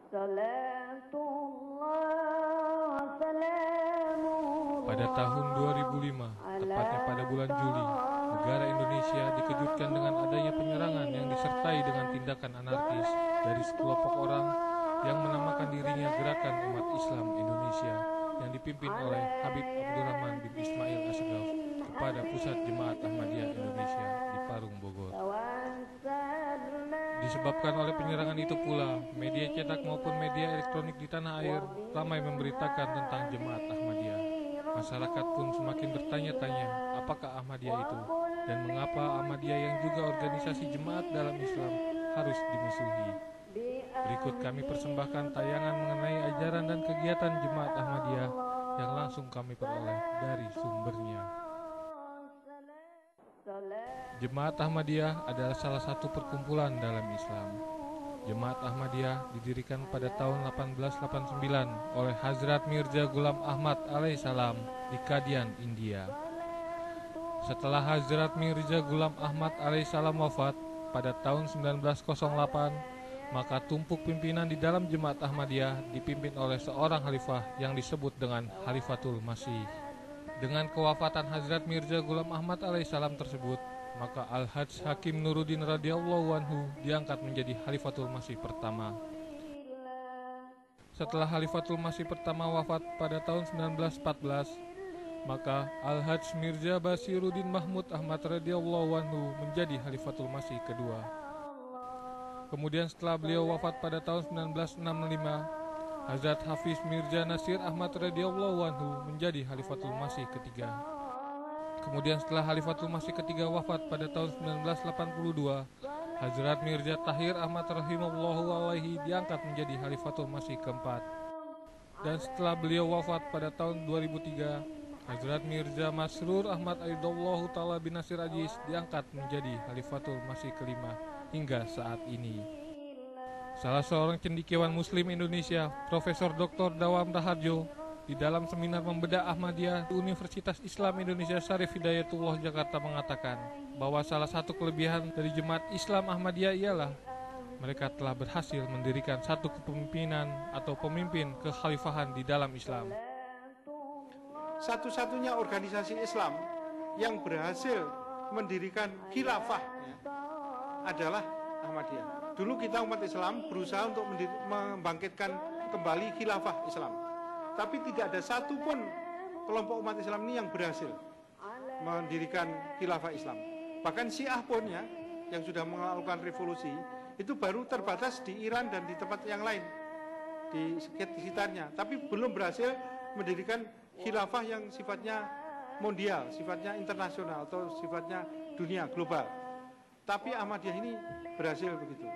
Pada tahun 2005, tepatnya pada bulan Juli, negara Indonesia dikejutkan dengan adanya penyerangan yang disertai dengan tindakan anarkis dari sekelompok orang yang menamakan dirinya Gerakan Umat Islam Indonesia yang dipimpin oleh Habib Abdurrahman bin Ismail Assegaf kepada Pusat Jemaat Ahmadiyah Indonesia di Parung, Bogor. Disebabkan oleh penyerangan itu pula, media cetak maupun media elektronik di tanah air ramai memberitakan tentang Jemaat Ahmadiyah. Masyarakat pun semakin bertanya-tanya apakah Ahmadiyah itu dan mengapa Ahmadiyah yang juga organisasi jemaat dalam Islam harus dimusuhi. Berikut kami persembahkan tayangan mengenai ajaran dan kegiatan Jemaat Ahmadiyah yang langsung kami peroleh dari sumbernya. Jemaat Ahmadiyah adalah salah satu perkumpulan dalam Islam. Jemaat Ahmadiyah didirikan pada tahun 1889 oleh Hazrat Mirza Ghulam Ahmad alaihissalam di Kadian, India. Setelah Hazrat Mirza Ghulam Ahmad alaihissalam wafat pada tahun 1908, maka tumpuk pimpinan di dalam Jemaat Ahmadiyah dipimpin oleh seorang khalifah yang disebut dengan Khalifatul Masih. Dengan kewafatan Hazrat Mirza Ghulam Ahmad alaihissalam tersebut, maka Al-Hajj Hakim Nuruddin radhiyallahu anhu diangkat menjadi Khalifatul Masih pertama. Setelah Khalifatul Masih pertama wafat pada tahun 1914, maka Al-Hajj Mirza Basiruddin Mahmud Ahmad radhiyallahu anhu menjadi Khalifatul Masih kedua. Kemudian setelah beliau wafat pada tahun 1965, Hazrat Hafiz Mirza Nasir Ahmad radhiyallahu anhu menjadi Khalifatul Masih ketiga. Kemudian setelah Khalifatul Masih ketiga wafat pada tahun 1982, Hazrat Mirza Tahir Ahmad rahimahullahu alaihi diangkat menjadi Khalifatul Masih keempat. Dan setelah beliau wafat pada tahun 2003, Hazrat Mirza Masrur Ahmad Aidallahu Ta'ala bin Nasir Aziz diangkat menjadi Khalifatul Masih kelima hingga saat ini. Salah seorang cendekiawan Muslim Indonesia, Profesor Dr. Dawam Raharjo, di dalam seminar membedah Ahmadiyah di Universitas Islam Indonesia Syarif Hidayatullah Jakarta mengatakan bahwa salah satu kelebihan dari Jemaat Islam Ahmadiyah ialah mereka telah berhasil mendirikan satu kepemimpinan atau pemimpin kekhalifahan di dalam Islam. Satu-satunya organisasi Islam yang berhasil mendirikan khilafah adalah Ahmadiyah. Dulu kita umat Islam berusaha untuk membangkitkan kembali khilafah Islam. Tapi tidak ada satupun kelompok umat Islam ini yang berhasil mendirikan khilafah Islam. Bahkan Syiah pun ya, yang sudah melakukan revolusi, itu baru terbatas di Iran dan di tempat yang lain, di sekitarnya. Tapi belum berhasil mendirikan khilafah yang sifatnya mondial, sifatnya internasional, atau sifatnya dunia, global. Tapi Ahmadiyah ini berhasil begitu.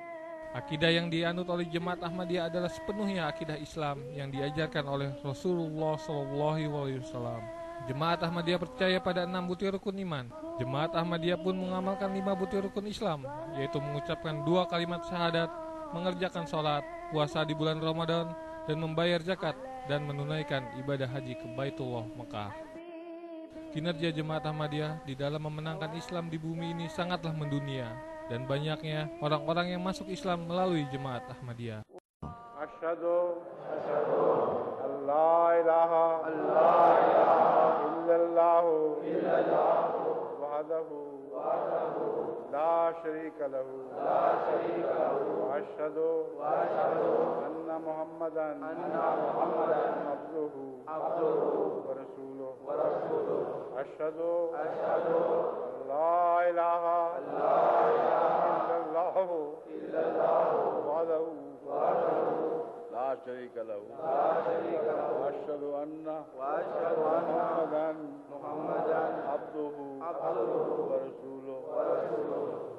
Akidah yang dianut oleh Jemaat Ahmadiyah adalah sepenuhnya akidah Islam yang diajarkan oleh Rasulullah SAW. Jemaat Ahmadiyah percaya pada 6 butir rukun iman. Jemaat Ahmadiyah pun mengamalkan 5 butir rukun Islam, yaitu mengucapkan 2 kalimat syahadat, mengerjakan sholat, puasa di bulan Ramadan, dan membayar zakat dan menunaikan ibadah haji ke Baitullah Mekah. Kinerja Jemaat Ahmadiyah di dalam memenangkan Islam di bumi ini sangatlah mendunia, dan banyaknya orang-orang yang masuk Islam melalui Jemaat Ahmadiyah. Asyhadu an la ilaha illallah wahdahu la syarika lahu wa asyhadu anna Muhammadan abduhu wa rasuluh. Asyhadu la ilaha illallah wahdahu la syarika lahu wa asyhadu anna Muhammadan abduhu wa rasuluh.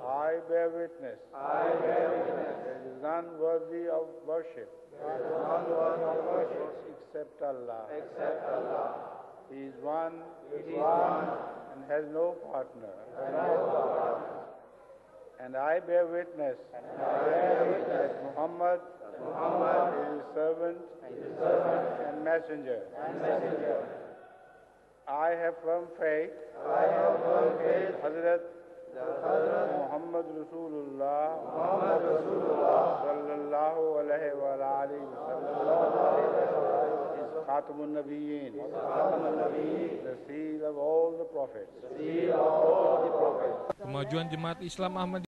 I bear witness there is none worthy of worship except Allah. He is one and has no partner. And I bear witness that Muhammad is his servant and messenger. I have firm faith Hazrat Muhammad Rasulullah sallallahu alaihi wa alihi Khatamun Nabiyyin, the seal of all the prophets. Kemajuan Jemaat Islam Ahmadiyah